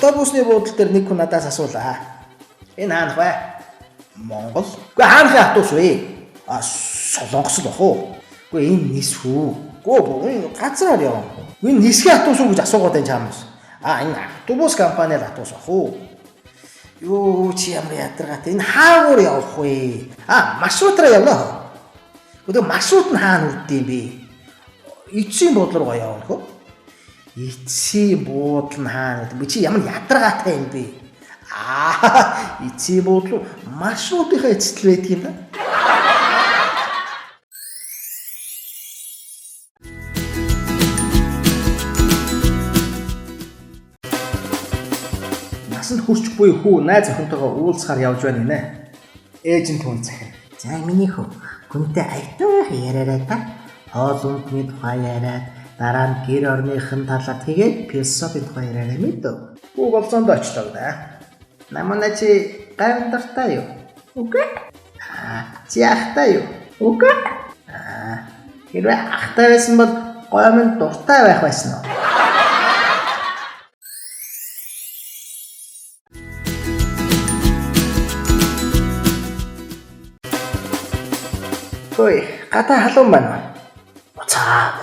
автобусны буудлын дээр нэг хүн надаас асуулаа. Энэ хаанах вэ? Монгол. Үгүй хаанхын автобус вэ? Солонгос л бах уу? Үгүй энэ нисвүү. Үгүй газраар явна. Энэ нисхийн автобус уу гэж асуугаад байна чамаас. Энэ автобус компанид автобус бах уу? Юу чи ямар ядаргатай энэ хаагуур явах вэ? Маршрутраа явна. Өдөр маршрут нь хаана үрдэм бэ? Эцсийн буудлын руу явна хөө. Эцсийн буудлын хаана вэ? Чи ямар ядаргаатай юм бэ? Эцсийн буудлын маршрутынхаа эцэст л байдаг юм да. Насанд хүрч буй хүү найз охинтойгоо уулзахаар явж байна гинэ. Ээж нь түн захин. За миний хүү гүнтэй айтайхан яриараа та. Хоол ундны тухай яриад дараа нь гэр орныхын талаар тэгээд философийн тухай яриараа мэдв. Хүү голцоонд очтоо да. Намайг чи гайвдартай юу? Үгүй. Чи ахтай юу? Үгүй. Хэрвээ ахтай байсан бол гомн дуртай байх байсан уу? Ой, гадаа халуун байна. Уцаа.